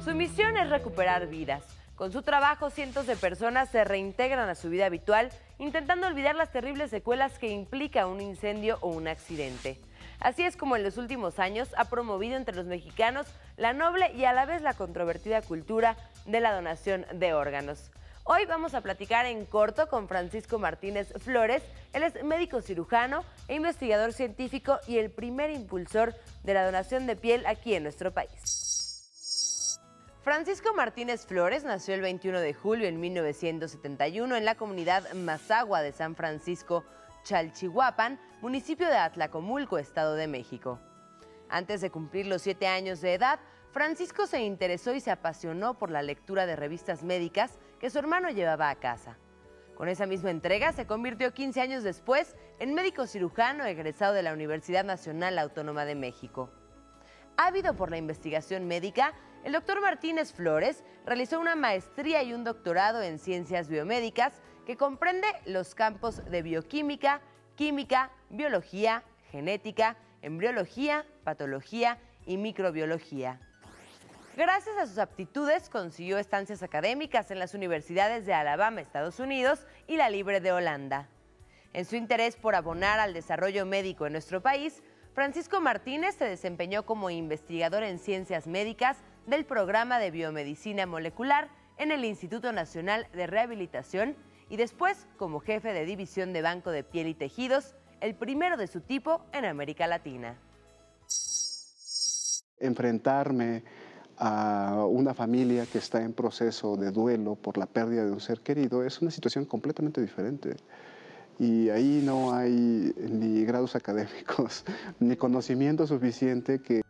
Su misión es recuperar vidas. Con su trabajo, cientos de personas se reintegran a su vida habitual, intentando olvidar las terribles secuelas que implica un incendio o un accidente. Así es como en los últimos años ha promovido entre los mexicanos la noble y a la vez la controvertida cultura de la donación de órganos. Hoy vamos a platicar en corto con Francisco Martínez Flores. Él es médico cirujano e investigador científico y el primer impulsor de la donación de piel aquí en nuestro país. Francisco Martínez Flores nació el 21 de julio de 1971 en la comunidad Mazahua de San Francisco, Chalchihuapan, municipio de Atlacomulco, Estado de México. Antes de cumplir los 7 años de edad, Francisco se interesó y se apasionó por la lectura de revistas médicas que su hermano llevaba a casa. Con esa misma entrega se convirtió 15 años después en médico cirujano egresado de la Universidad Nacional Autónoma de México. Ávido por la investigación médica, el doctor Martínez Flores realizó una maestría y un doctorado en ciencias biomédicas que comprende los campos de bioquímica, química, biología, genética, embriología, patología y microbiología. Gracias a sus aptitudes, consiguió estancias académicas en las universidades de Alabama, Estados Unidos, y la Libre de Holanda. En su interés por abonar al desarrollo médico en nuestro país, Francisco Martínez se desempeñó como investigador en ciencias médicas del programa de biomedicina molecular en el Instituto Nacional de Rehabilitación y después como jefe de división de Banco de Piel y Tejidos, el primero de su tipo en América Latina. Enfrentarme a una familia que está en proceso de duelo por la pérdida de un ser querido es una situación completamente diferente. Y ahí no hay ni grados académicos, ni conocimiento suficiente que...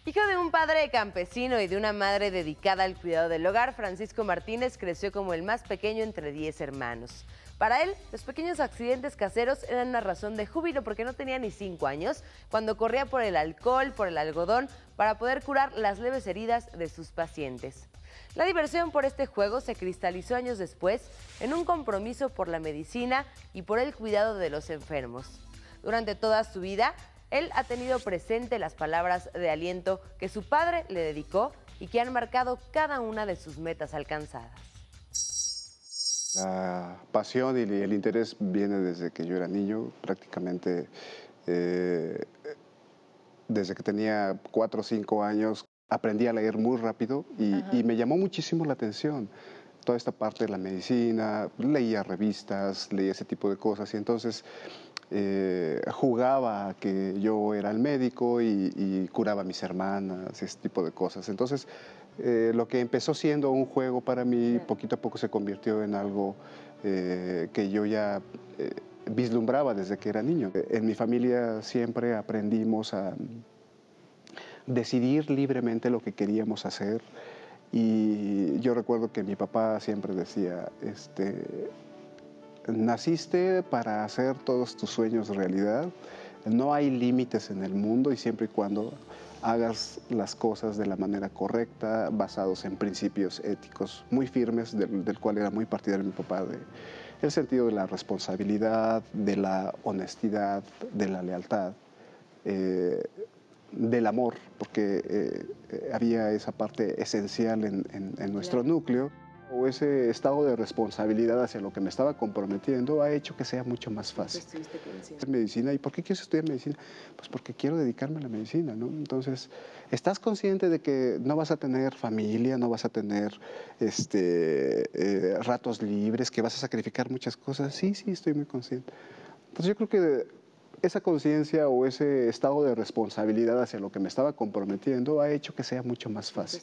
Hijo de un padre campesino y de una madre dedicada al cuidado del hogar, Francisco Martínez creció como el más pequeño entre 10 hermanos. Para él, los pequeños accidentes caseros eran una razón de júbilo porque no tenía ni 5 años, cuando corría por el alcohol, por el algodón, para poder curar las leves heridas de sus pacientes. La diversión por este juego se cristalizó años después en un compromiso por la medicina y por el cuidado de los enfermos. Durante toda su vida, él ha tenido presente las palabras de aliento que su padre le dedicó y que han marcado cada una de sus metas alcanzadas. La pasión y el interés viene desde que yo era niño, prácticamente desde que tenía 4 o 5 años. Aprendí a leer muy rápido y me llamó muchísimo la atención toda esta parte de la medicina. Leía revistas, leía ese tipo de cosas y entonces jugaba a que yo era el médico y curaba a mis hermanas, ese tipo de cosas. Entonces lo que empezó siendo un juego para mí, poquito a poco se convirtió en algo que yo ya vislumbraba desde que era niño. En mi familia siempre aprendimos a decidir libremente lo que queríamos hacer y yo recuerdo que mi papá siempre decía, naciste para hacer todos tus sueños realidad, no hay límites en el mundo y siempre y cuando hagas las cosas de la manera correcta, basados en principios éticos muy firmes, del cual era muy partidario mi papá, el sentido de la responsabilidad, de la honestidad, de la lealtad, del amor, porque había esa parte esencial en nuestro núcleo. O ese estado de responsabilidad hacia lo que me estaba comprometiendo ha hecho que sea mucho más fácil. Medicina, ¿y por qué quieres estudiar medicina? Pues porque quiero dedicarme a la medicina, ¿no? Entonces, ¿estás consciente de que no vas a tener familia, no vas a tener ratos libres, que vas a sacrificar muchas cosas? Sí, estoy muy consciente. Entonces yo creo que esa conciencia o ese estado de responsabilidad hacia lo que me estaba comprometiendo ha hecho que sea mucho más fácil.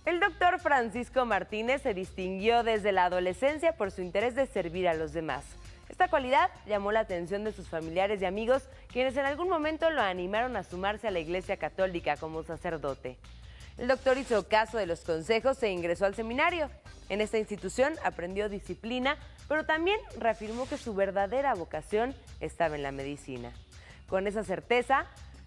El doctor Francisco Martínez se distinguió desde la adolescencia por su interés de servir a los demás. Esta cualidad llamó la atención de sus familiares y amigos, quienes en algún momento lo animaron a sumarse a la Iglesia Católica como sacerdote. El doctor hizo caso de los consejos e ingresó al seminario. En esta institución aprendió disciplina, pero también reafirmó que su verdadera vocación estaba en la medicina. Con esa certeza,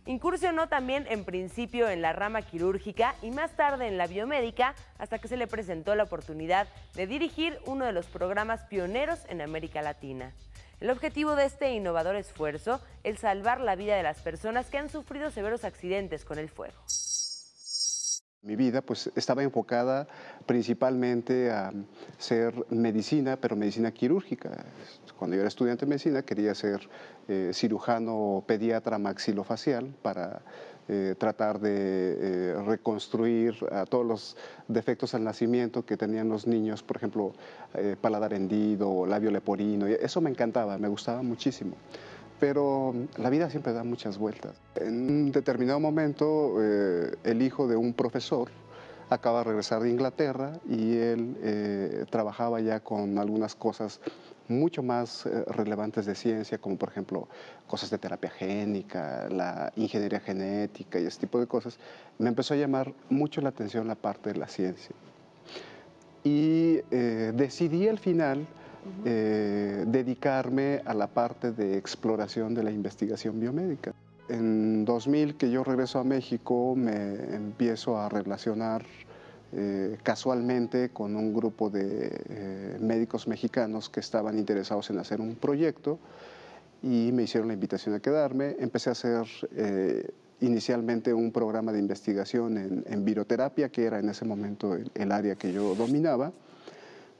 incursionó también en principio en la rama quirúrgica y más tarde en la biomédica, hasta que se le presentó la oportunidad de dirigir uno de los programas pioneros en América Latina. El objetivo de este innovador esfuerzo es salvar la vida de las personas que han sufrido severos accidentes con el fuego. Mi vida pues estaba enfocada principalmente a ser medicina, pero medicina quirúrgica. Cuando yo era estudiante de medicina quería ser cirujano pediatra maxilofacial para tratar de reconstruir a todos los defectos al nacimiento que tenían los niños, por ejemplo, paladar hendido, labio leporino. Eso me encantaba, me gustaba muchísimo. Pero la vida siempre da muchas vueltas. En un determinado momento, el hijo de un profesor acaba de regresar de Inglaterra y él trabajaba ya con algunas cosas mucho más relevantes de ciencia, como por ejemplo cosas de terapia génica, la ingeniería genética y ese tipo de cosas. Me empezó a llamar mucho la atención la parte de la ciencia. Y decidí al final dedicarme a la parte de exploración de la investigación biomédica. En 2000, que yo regreso a México, me empiezo a relacionar casualmente con un grupo de médicos mexicanos que estaban interesados en hacer un proyecto y me hicieron la invitación a quedarme. Empecé a hacer inicialmente un programa de investigación en viroterapia, que era en ese momento el área que yo dominaba,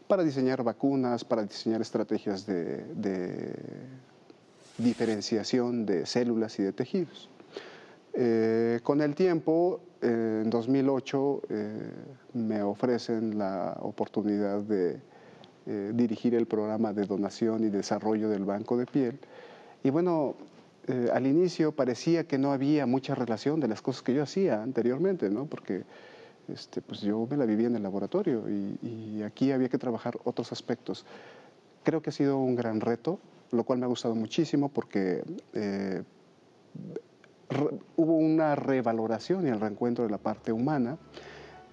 para diseñar vacunas, para diseñar estrategias de diferenciación de células y de tejidos. Con el tiempo, en 2008, me ofrecen la oportunidad de dirigir el programa de donación y desarrollo del Banco de Piel. Y bueno, al inicio parecía que no había mucha relación de las cosas que yo hacía anteriormente, ¿no? Porque pues yo me la vivía en el laboratorio y aquí había que trabajar otros aspectos. Creo que ha sido un gran reto, lo cual me ha gustado muchísimo porque hubo una revaloración y el reencuentro de la parte humana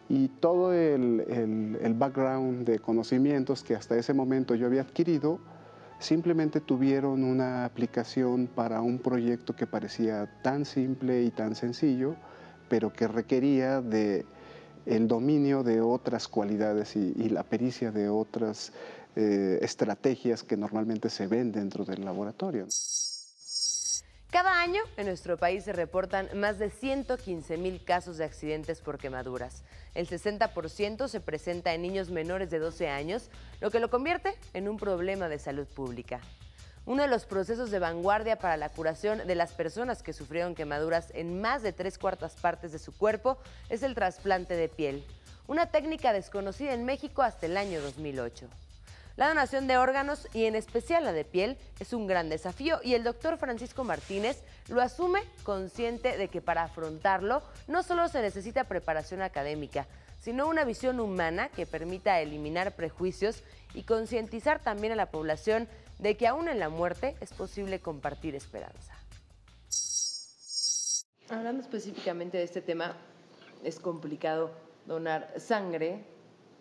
y todo el background de conocimientos que hasta ese momento yo había adquirido simplemente tuvieron una aplicación para un proyecto que parecía tan simple y tan sencillo, pero que requería de el dominio de otras cualidades y la pericia de otras estrategias que normalmente se ven dentro del laboratorio. Cada año en nuestro país se reportan más de 115,000 casos de accidentes por quemaduras. El 60% se presenta en niños menores de 12 años, lo que lo convierte en un problema de salud pública. Uno de los procesos de vanguardia para la curación de las personas que sufrieron quemaduras en más de 3/4 partes de su cuerpo es el trasplante de piel, una técnica desconocida en México hasta el año 2008. La donación de órganos, y en especial la de piel, es un gran desafío y el doctor Francisco Martínez lo asume consciente de que para afrontarlo no solo se necesita preparación académica, sino una visión humana que permita eliminar prejuicios y concientizar también a la población de que aún en la muerte es posible compartir esperanza. Hablando específicamente de este tema, es complicado donar sangre,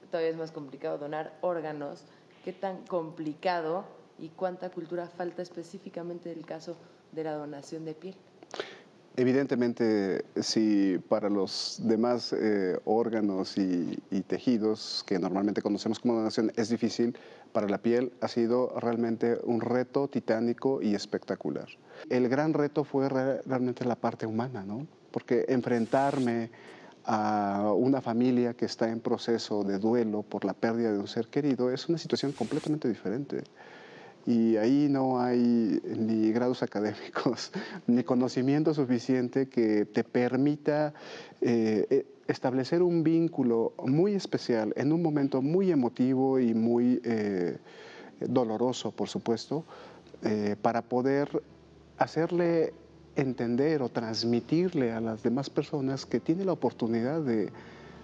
todavía es más complicado donar órganos. ¿Qué tan complicado y cuánta cultura falta específicamente del caso de la donación de piel? Evidentemente, si para los demás órganos y tejidos que normalmente conocemos como donación es difícil, para la piel ha sido realmente un reto titánico y espectacular. El gran reto fue realmente la parte humana, ¿no? Porque enfrentarme a una familia que está en proceso de duelo por la pérdida de un ser querido es una situación completamente diferente. Y ahí no hay ni grados académicos, ni conocimiento suficiente que te permita establecer un vínculo muy especial en un momento muy emotivo y muy doloroso, por supuesto, para poder hacerle entender o transmitirle a las demás personas que tiene la oportunidad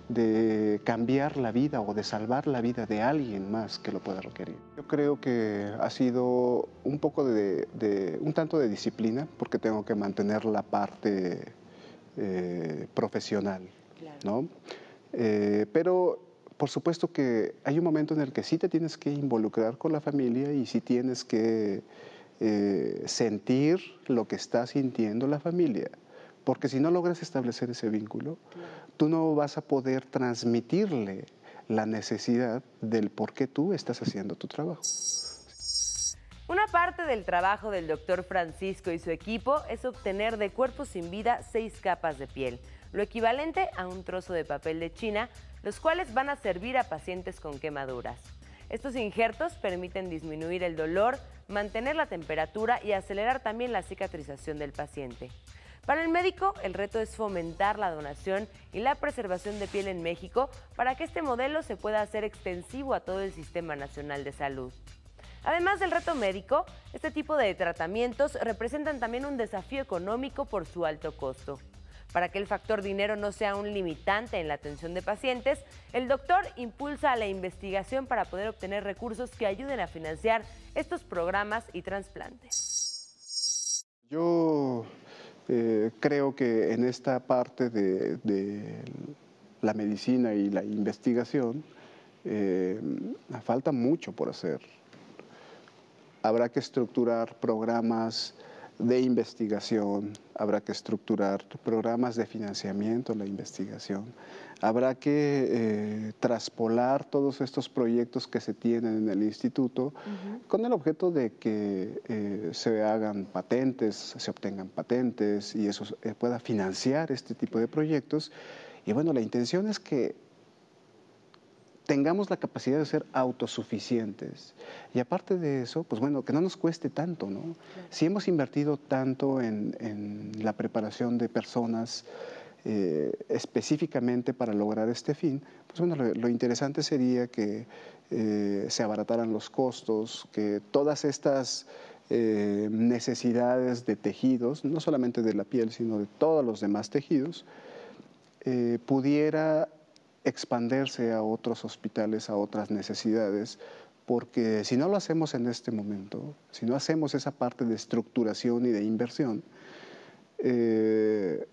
de cambiar la vida o de salvar la vida de alguien más que lo pueda requerir. Yo creo que ha sido un poco un tanto de disciplina, porque tengo que mantener la parte profesional, claro, ¿no? Pero por supuesto que hay un momento en el que sí te tienes que involucrar con la familia y sí tienes que sentir lo que está sintiendo la familia, porque si no logras establecer ese vínculo, tú no vas a poder transmitirle la necesidad del por qué tú estás haciendo tu trabajo. Una parte del trabajo del doctor Francisco y su equipo es obtener de cuerpos sin vida 6 capas de piel, lo equivalente a un trozo de papel de China, los cuales van a servir a pacientes con quemaduras. Estos injertos permiten disminuir el dolor, mantener la temperatura y acelerar también la cicatrización del paciente. Para el médico, el reto es fomentar la donación y la preservación de piel en México para que este modelo se pueda hacer extensivo a todo el Sistema Nacional de Salud. Además del reto médico, este tipo de tratamientos representan también un desafío económico por su alto costo. Para que el factor dinero no sea un limitante en la atención de pacientes, el doctor impulsa la investigación para poder obtener recursos que ayuden a financiar estos programas y trasplantes. Yo creo que en esta parte de la medicina y la investigación falta mucho por hacer. Habrá que estructurar programas de investigación, habrá que estructurar programas de financiamiento en la investigación, habrá que traspolar todos estos proyectos que se tienen en el instituto con el objeto de que se hagan patentes, se obtengan patentes y eso pueda financiar este tipo de proyectos. Y bueno, la intención es que tengamos la capacidad de ser autosuficientes. Y aparte de eso, pues bueno, que no nos cueste tanto, ¿no? Claro. Si hemos invertido tanto en la preparación de personas específicamente para lograr este fin, pues bueno, lo interesante sería que se abarataran los costos, que todas estas necesidades de tejidos, no solamente de la piel, sino de todos los demás tejidos, pudiera expandirse a otros hospitales, a otras necesidades, porque si no lo hacemos en este momento, si no hacemos esa parte de estructuración y de inversión,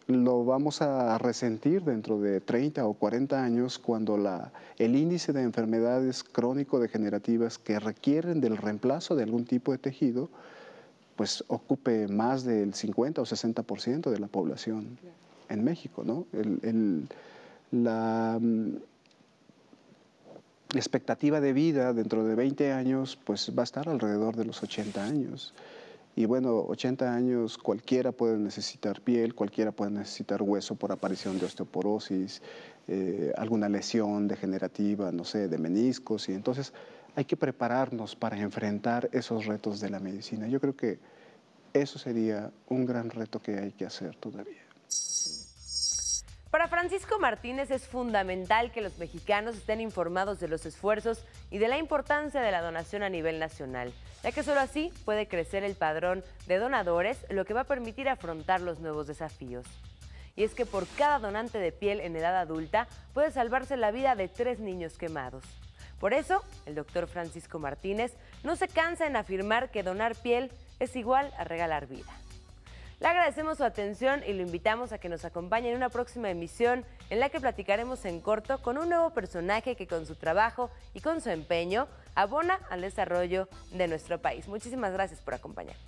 lo vamos a resentir dentro de 30 o 40 años cuando el índice de enfermedades crónico-degenerativas que requieren del reemplazo de algún tipo de tejido, pues ocupe más del 50 o 60% de la población en México, ¿no? La expectativa de vida dentro de 20 años pues va a estar alrededor de los 80 años. Y bueno, 80 años cualquiera puede necesitar piel, cualquiera puede necesitar hueso por aparición de osteoporosis, alguna lesión degenerativa, no sé, de meniscos. Y entonces hay que prepararnos para enfrentar esos retos de la medicina. Yo creo que eso sería un gran reto que hay que hacer todavía. Para Francisco Martínez es fundamental que los mexicanos estén informados de los esfuerzos y de la importancia de la donación a nivel nacional, ya que solo así puede crecer el padrón de donadores, lo que va a permitir afrontar los nuevos desafíos. Y es que por cada donante de piel en edad adulta puede salvarse la vida de 3 niños quemados. Por eso, el doctor Francisco Martínez no se cansa en afirmar que donar piel es igual a regalar vida. Le agradecemos su atención y lo invitamos a que nos acompañe en una próxima emisión en la que platicaremos en corto con un nuevo personaje que con su trabajo y con su empeño abona al desarrollo de nuestro país. Muchísimas gracias por acompañarnos.